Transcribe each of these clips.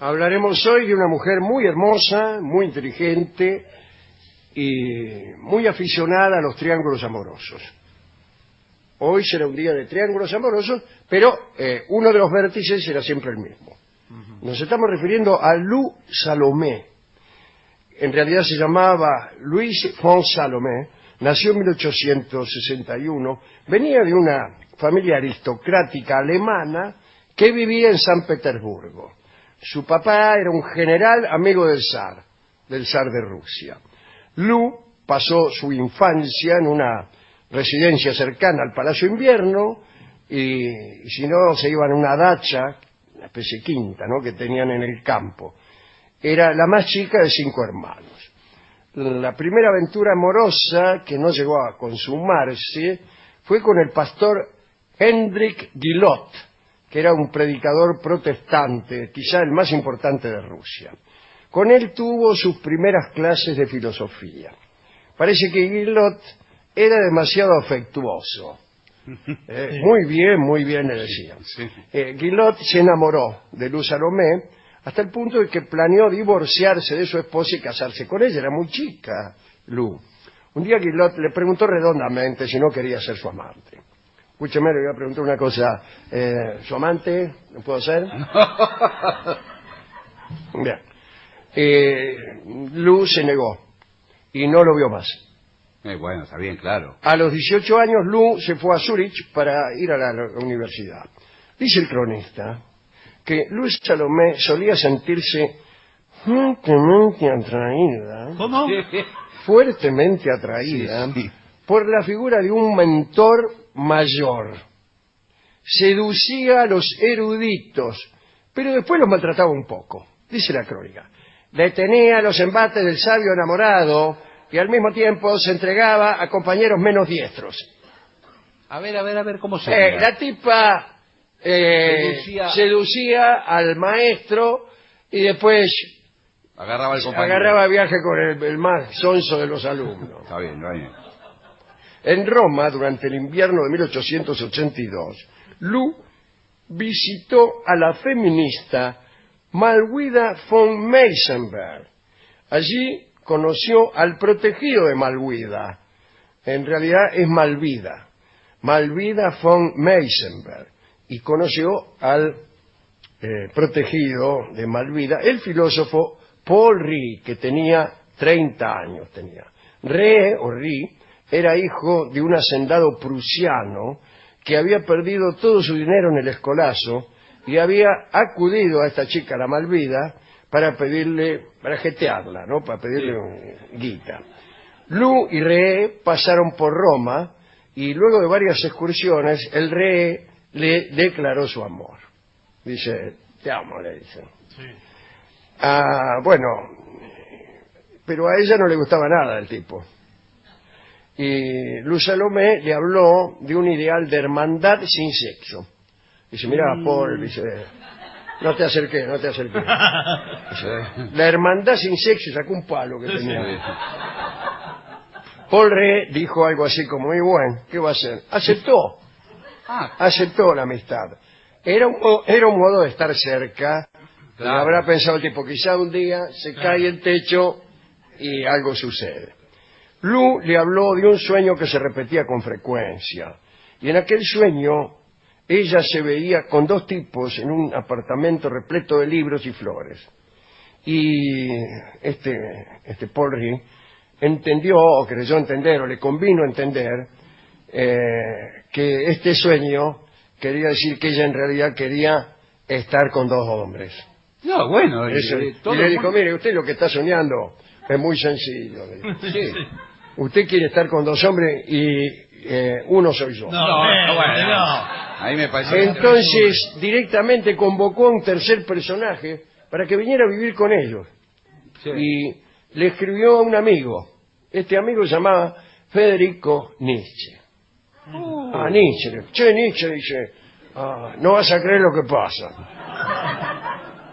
Hablaremos hoy de una mujer muy hermosa, muy inteligente y muy aficionada a los triángulos amorosos. Hoy será un día de triángulos amorosos, pero uno de los vértices será siempre el mismo. Nos estamos refiriendo a Lou Salomé. En realidad se llamaba Louis von Salomé, nació en 1861, venía de una familia aristocrática alemana que vivía en San Petersburgo. Su papá era un general amigo del zar de Rusia. Lou pasó su infancia en una residencia cercana al Palacio Invierno y si no se iban a una dacha, una especie de quinta, ¿no?, que tenían en el campo. Era la más chica de 5 hermanos. La primera aventura amorosa que no llegó a consumarse fue con el pastor Hendrik Guillot, que era un predicador protestante, quizá el más importante de Rusia. Con él tuvo sus primeras clases de filosofía. Parece que Guillot era demasiado afectuoso. Muy bien, le decía. Guillot se enamoró de Lou Salomé hasta el punto de que planeó divorciarse de su esposa y casarse con ella. Era muy chica, Lou. Un día Guillot le preguntó redondamente si no quería ser su amante. Escúcheme, le voy a preguntar una cosa. ¿Su amante? ¿No puedo ser? Bien. Lou se negó y no lo vio más. Bueno, está bien, claro. A los 18 años, Lou se fue a Zúrich para ir a la universidad. Dice el cronista que Lou Salomé solía sentirse fuertemente atraída. ¿Cómo? Fuertemente atraída por la figura de un mentor mayor. Seducía a los eruditos, pero después los maltrataba un poco. Dice la crónica. Detenía los embates del sabio enamorado y al mismo tiempo se entregaba a compañeros menos diestros. A ver, ¿cómo se La tipa seducía al maestro y después agarraba el compañero. Agarraba viaje con el más sonso de los alumnos. Está bien, está bien. En Roma, durante el invierno de 1882, Lou visitó a la feminista Malwida von Meisenberg. Allí conoció al protegido de Malwida. En realidad es Malvida. Malvida von Meisenberg. Y conoció al protegido de Malvida, el filósofo Paul Riet, que tenía 30 años. Riet era hijo de un hacendado prusiano que había perdido todo su dinero en el escolazo y había acudido a esta chica, la Malvida, para jetearla, ¿no? Para pedirle guita. Lou y Riet pasaron por Roma y luego de varias excursiones, el Riet le declaró su amor. Dice, te amo, le dice. Sí. Bueno, pero a ella no le gustaba nada el tipo. Y Lou Salomé le habló de un ideal de hermandad sin sexo. Dice, mira, Paul, dice, no te acerques. Dice, la hermandad sin sexo, sacó un palo que tenía. Paul Riet dijo algo así como, muy bueno, ¿qué va a hacer? Aceptó la amistad. Era un modo de estar cerca. Claro. Habrá pensado el tipo, quizá un día se cae el techo y algo sucede. Lou le habló de un sueño que se repetía con frecuencia. Y en aquel sueño, ella se veía con 2 tipos en un apartamento repleto de libros y flores. Y este Paul Riet entendió, o creyó entender, o le convino entender, que este sueño quería decir que ella en realidad quería estar con 2 hombres. No, bueno. Y le dijo, mire, usted lo que está soñando es muy sencillo. Sí. Usted quiere estar con 2 hombres y uno soy yo. No. Ahí me parece. Entonces, directamente convocó a un tercer personaje para que viniera a vivir con ellos. Sí. Y le escribió a un amigo. Este amigo se llamaba Federico Nietzsche. A Nietzsche. Nietzsche, dice, no vas a creer lo que pasa.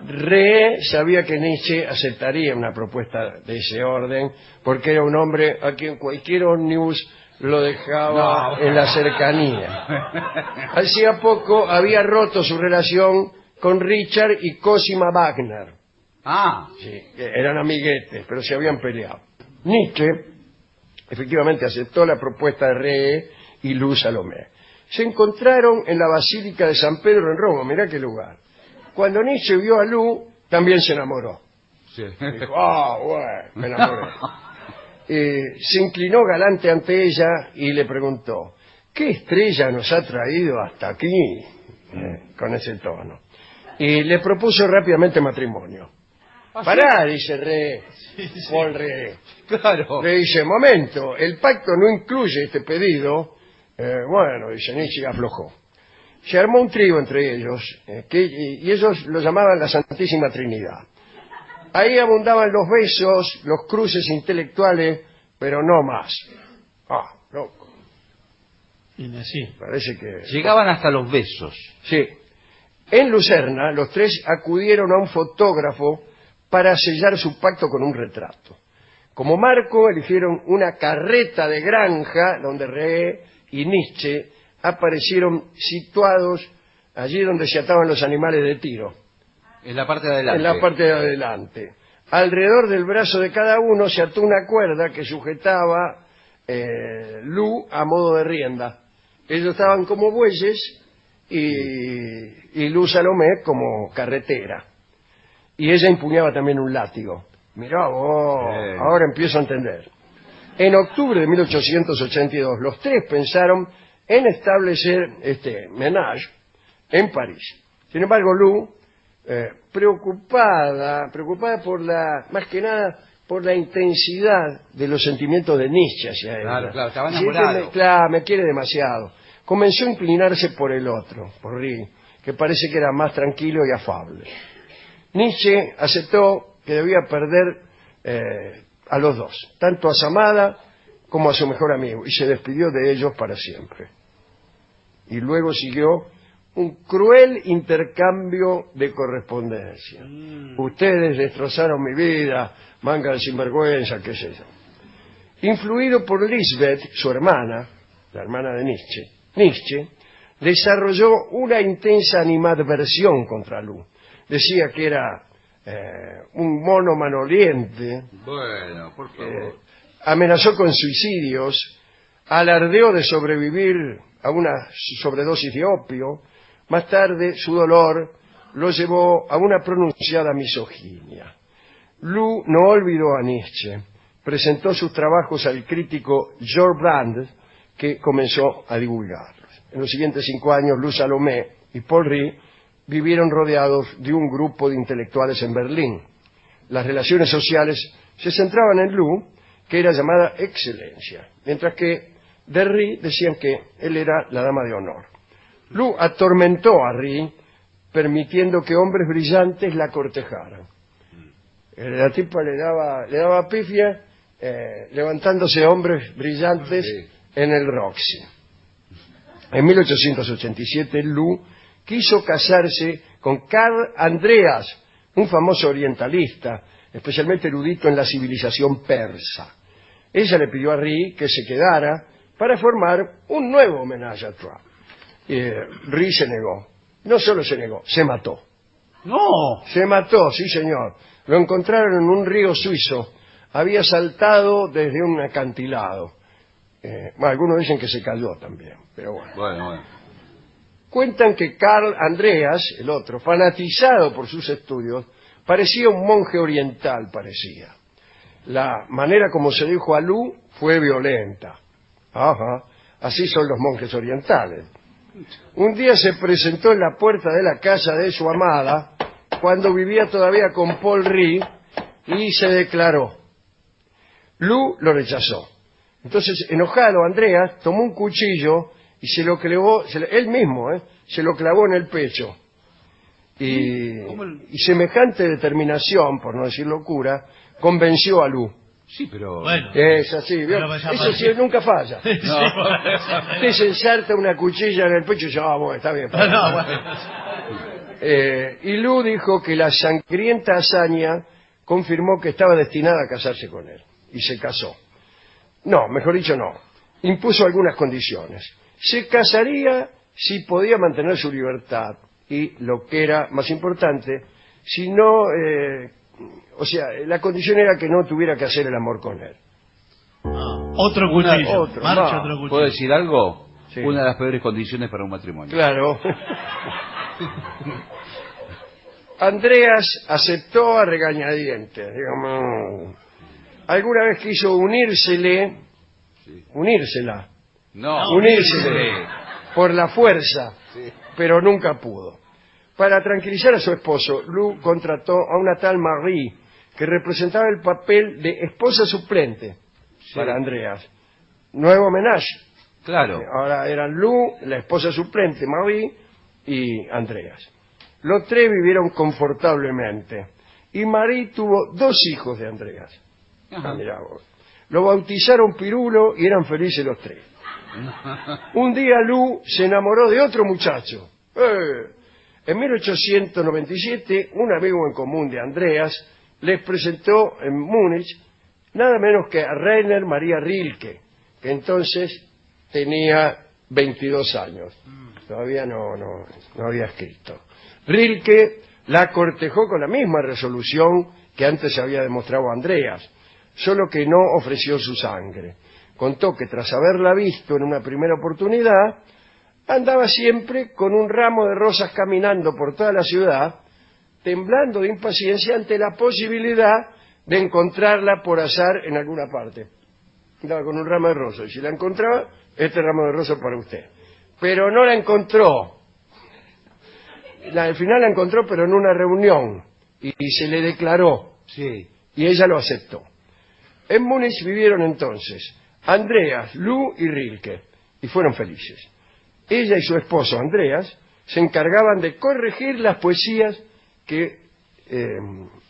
Riet sabía que Nietzsche aceptaría una propuesta de ese orden, porque era un hombre a quien cualquier ómnibus lo dejaba en la cercanía. Hacía poco había roto su relación con Richard y Cosima Wagner. Ah, Sí, eran amiguetes, pero se habían peleado. Nietzsche efectivamente aceptó la propuesta de Ree y Luz Salomé. Se encontraron en la Basílica de San Pedro en Roma, mirá qué lugar. Cuando Nietzsche vio a Luz, también se enamoró. sí. Dijo, bueno, me enamoré. Se inclinó galante ante ella y le preguntó, ¿qué estrella nos ha traído hasta aquí? Con ese tono. Y le propuso rápidamente matrimonio. Pará, dice Paul Ree. Claro. Le dice, momento, el pacto no incluye este pedido. Bueno, dice Nietzsche, aflojó. Se armó un trío entre ellos, y ellos lo llamaban la Santísima Trinidad. Ahí abundaban los besos, los cruces intelectuales, pero no más. Loco. Sí. Parece que... Llegaban hasta los besos. Sí. En Lucerna, los tres acudieron a un fotógrafo para sellar su pacto con un retrato. Como marco, eligieron una carreta de granja donde Ree y Nietzsche aparecieron situados allí donde se ataban los animales de tiro. En la parte de adelante. En la parte de adelante. Alrededor del brazo de cada uno se ató una cuerda que sujetaba Luz a modo de rienda. Ellos estaban como bueyes y Luz Salomé como carretera. Y ella empuñaba también un látigo. Mirá vos, ahora empiezo a entender. En octubre de 1882, los tres pensaron en establecer este ménage en París. Sin embargo, Luz, preocupada más que nada por la intensidad de los sentimientos de Nietzsche hacia ella. Claro, estaba enamorado. Claro, me quiere demasiado. Comenzó a inclinarse por el otro, por Rie, que parece que era más tranquilo y afable. Nietzsche aceptó que debía perder a los dos, tanto a su amada como a su mejor amigo, y se despidió de ellos para siempre. Y luego siguió un cruel intercambio de correspondencia. Ustedes destrozaron mi vida, manga de sinvergüenza, qué sé yo. Influido por Lisbeth, su hermana, la hermana de Nietzsche desarrolló una intensa animadversión contra Luz. Decía que era un mono maloliente. Bueno, por favor. Amenazó con suicidios, alardeó de sobrevivir a una sobredosis de opio. Más tarde, su dolor lo llevó a una pronunciada misoginia. Luz no olvidó a Nietzsche. Presentó sus trabajos al crítico George Brand, que comenzó a divulgarlos. En los siguientes 5 años, Luz Salomé y Paul Rie vivieron rodeados de un grupo de intelectuales en Berlín. Las relaciones sociales se centraban en Luz, que era llamada excelencia, mientras que de Rie decían que él era la dama de honor. Luz atormentó a Rie, permitiendo que hombres brillantes la cortejaran. La tipa le daba pifia, levantándose hombres brillantes en el Roxy. En 1887, Luz quiso casarse con Karl Andreas, un famoso orientalista, especialmente erudito en la civilización persa. Ella le pidió a Rie que se quedara para formar un nuevo ménage à trois. Rie se negó. No solo se negó, se mató. ¡No! Se mató, sí señor. Lo encontraron en un río suizo. Había saltado desde un acantilado. Algunos dicen que se cayó también, pero bueno. Bueno. Cuentan que Karl Andreas, el otro, fanatizado por sus estudios, parecía un monje oriental, parecía. La manera como se dijo a Luz fue violenta. Ajá, así son los monjes orientales. Un día se presentó en la puerta de la casa de su amada, cuando vivía todavía con Paul Rie, y se declaró. Luz lo rechazó. Entonces, enojado, Andreas tomó un cuchillo y se lo clavó, él mismo, se lo clavó en el pecho. Y semejante determinación, por no decir locura, convenció a Luz. Sí, pero... Bueno. Es así, ¿vio? Eso sí, nunca falla. No. Usted se ensarta una cuchilla en el pecho y dice, bueno, está bien. No, bueno. Y Luz dijo que la sangrienta hazaña confirmó que estaba destinada a casarse con él. Y se casó. No, mejor dicho, no. Impuso algunas condiciones. Se casaría si podía mantener su libertad y lo que era más importante, sino, o sea, la condición era que no tuviera que hacer el amor con él. Otro cuchillo. otro, Marcha no. otro cuchillo. ¿Puedo decir algo? Sí. Una de las peores condiciones para un matrimonio. Claro. Andreas aceptó a regañadientes, digamos. Alguna vez quiso unírsela, No, unírsele por la fuerza, pero nunca pudo. Para tranquilizar a su esposo, Lou contrató a una tal Marie, que representaba el papel de esposa suplente para Andreas. Nuevo homenaje. Claro. Ahora eran Lou, la esposa suplente, Marie y Andreas. Los tres vivieron confortablemente. Y Marie tuvo 2 hijos de Andreas. Ajá. Mirá vos. Lo bautizaron Pirulo y eran felices los 3. Un día Lou se enamoró de otro muchacho. En 1897, un amigo en común de Andreas les presentó en Múnich nada menos que a Rainer Maria Rilke, que entonces tenía 22 años. Todavía no había escrito. Rilke la cortejó con la misma resolución que antes había demostrado Andreas, solo que no ofreció su sangre. Contó que tras haberla visto en una primera oportunidad, andaba siempre con un ramo de rosas caminando por toda la ciudad, temblando de impaciencia ante la posibilidad de encontrarla por azar en alguna parte. Andaba con un ramo de rosas, y si la encontraba, este ramo de rosas para usted. Pero no la encontró. Al final la encontró, pero en una reunión, y se le declaró, Sí. y ella lo aceptó. En Múnich vivieron entonces Andreas, Lou y Rilke, y fueron felices. Ella y su esposo Andreas se encargaban de corregir las poesías que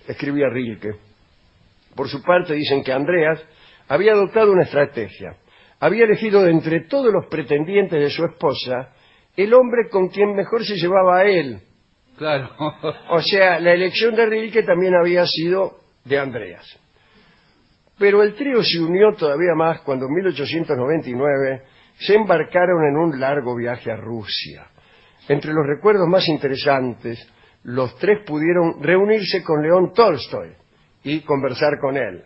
escribía Rilke. Por su parte dicen que Andreas había adoptado una estrategia. Había elegido de entre todos los pretendientes de su esposa el hombre con quien mejor se llevaba a él. Claro. O sea, la elección de Rilke también había sido de Andreas. Pero el trío se unió todavía más cuando en 1899 se embarcaron en un largo viaje a Rusia. Entre los recuerdos más interesantes, los 3 pudieron reunirse con León Tolstoy y conversar con él.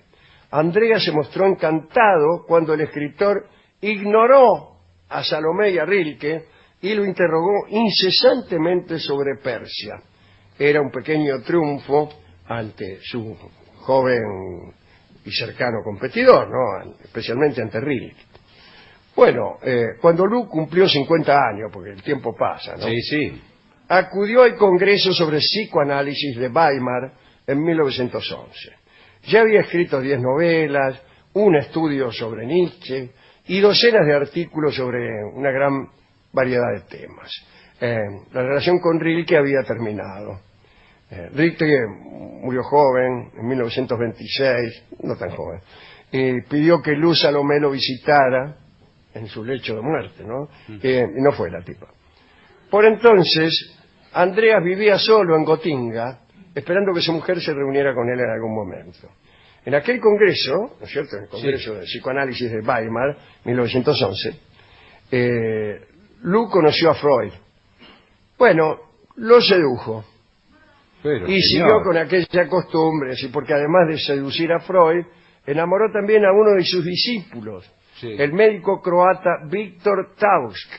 Andreas se mostró encantado cuando el escritor ignoró a Salomé y a Rilke y lo interrogó incesantemente sobre Persia. Era un pequeño triunfo ante su joven y cercano competidor, ¿no? Especialmente ante Rilke. Bueno, cuando Lou cumplió 50 años, porque el tiempo pasa, ¿no? Sí. Acudió al Congreso sobre Psicoanálisis de Weimar en 1911. Ya había escrito 10 novelas, un estudio sobre Nietzsche y docenas de artículos sobre una gran variedad de temas. La relación con Rilke había terminado. Rilke murió joven, en 1926, no tan joven, y pidió que Lou Salomé lo visitara en su lecho de muerte, ¿no? Y no fue la tipa. Por entonces, Andreas vivía solo en Gotinga, esperando que su mujer se reuniera con él en algún momento. En aquel congreso, ¿no es cierto?, en el Congreso de Psicoanálisis de Weimar, 1911, Lou conoció a Freud. Bueno, lo sedujo. Pero, Y siguió con aquella costumbre, sí, porque además de seducir a Freud, enamoró también a uno de sus discípulos, el médico croata Víctor Tausk,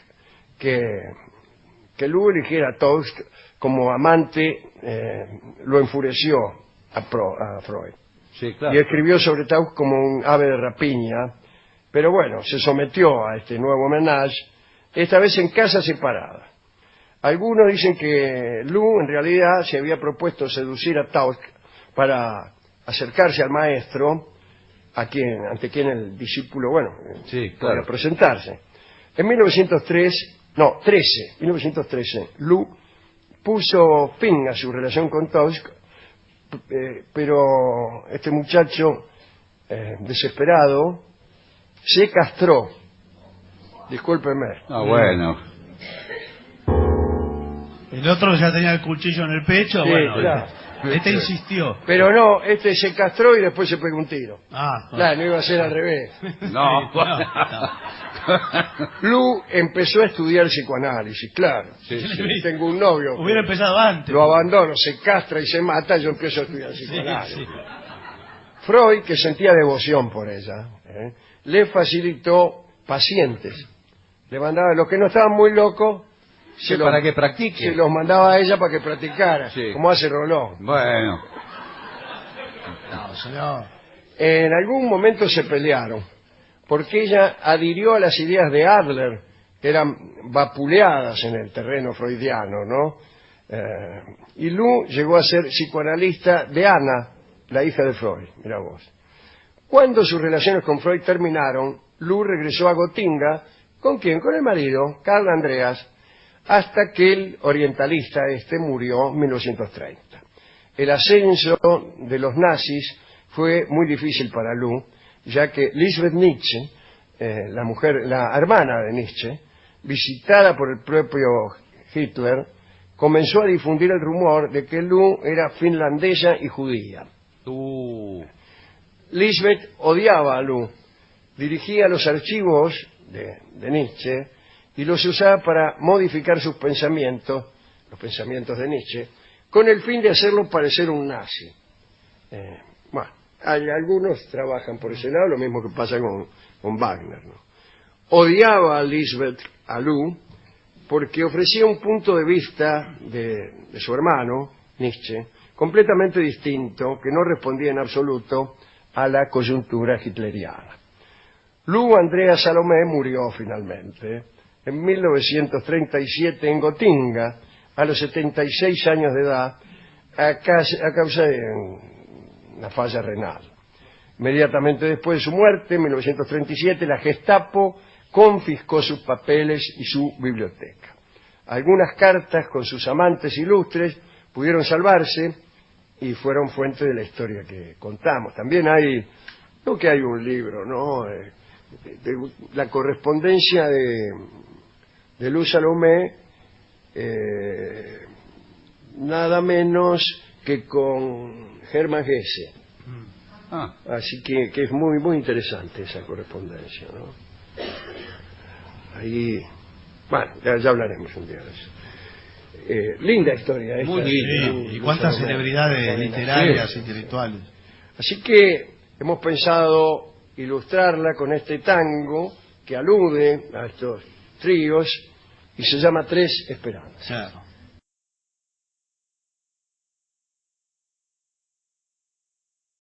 que Lou eligiera a Tausk como amante, lo enfureció a Freud. Sí, claro. Y escribió sobre Tausk como un ave de rapiña, pero bueno, se sometió a este nuevo homenaje, esta vez en casa separada. Algunos dicen que Lou en realidad se había propuesto seducir a Tausk para acercarse al maestro, ante quien el discípulo, podía presentarse. En 1913, Lou puso fin a su relación con Tausk, pero este muchacho, desesperado, se castró. Discúlpeme. Bueno. El otro ya tenía el cuchillo en el pecho. Sí, Bueno, claro. Este insistió. Pero no, este se castró y después se pegó un tiro. Ah, Claro, no iba a ser al revés. No. Lu empezó a estudiar psicoanálisis, claro. Sí, sí. Si tengo un novio, Hubiera empezado antes. lo abandono, se castra y se mata, yo empiezo a estudiar Sí, psicoanálisis. sí. Freud, que sentía devoción por ella, le facilitó pacientes. Le mandaba, los que no estaban muy locos, Sí, para que practique. se los mandaba a ella para que practicara, Sí. como hace Rolón. Bueno. No, señor. En algún momento se pelearon, porque ella adhirió a las ideas de Adler, que eran vapuleadas en el terreno freudiano, ¿no? Y Lu llegó a ser psicoanalista de Anna, la hija de Freud, mira vos. Cuando sus relaciones con Freud terminaron, Lu regresó a Gotinga, ¿con quién? Con el marido, Carl Andreas, hasta que el orientalista murió en 1930. El ascenso de los nazis fue muy difícil para Lu, ya que Lisbeth Nietzsche, la hermana de Nietzsche, visitada por el propio Hitler, comenzó a difundir el rumor de que Lu era finlandesa y judía. Lisbeth odiaba a Lu, dirigía los archivos de Nietzsche y los usaba para modificar sus pensamientos, los pensamientos de Nietzsche, con el fin de hacerlo parecer un nazi. Bueno, algunos trabajan por ese lado, lo mismo que pasa con Wagner, ¿no? Odiaba a Lisbeth, a Lu, porque ofrecía un punto de vista de su hermano, Nietzsche, completamente distinto, que no respondía en absoluto a la coyuntura hitleriana. Lu Andrea Salomé murió finalmente en 1937 en Gotinga, a los 76 años de edad, a causa de una falla renal. Inmediatamente después de su muerte, en 1937, la Gestapo confiscó sus papeles y su biblioteca. Algunas cartas con sus amantes ilustres pudieron salvarse y fueron fuente de la historia que contamos. También hay, no que hay un libro, ¿no? La correspondencia de Lu Salomé, nada menos que con Hermann Hesse. Así que es muy muy interesante esa correspondencia, ¿no? Ahí, bueno, ya hablaremos un día de eso. Linda historia esta. Muy linda. Sí, y cuántas celebridades literarias, Sí. intelectuales. Así que hemos pensado ilustrarla con este tango que alude a estos tríos y se llama Tres Esperanzas. Claro.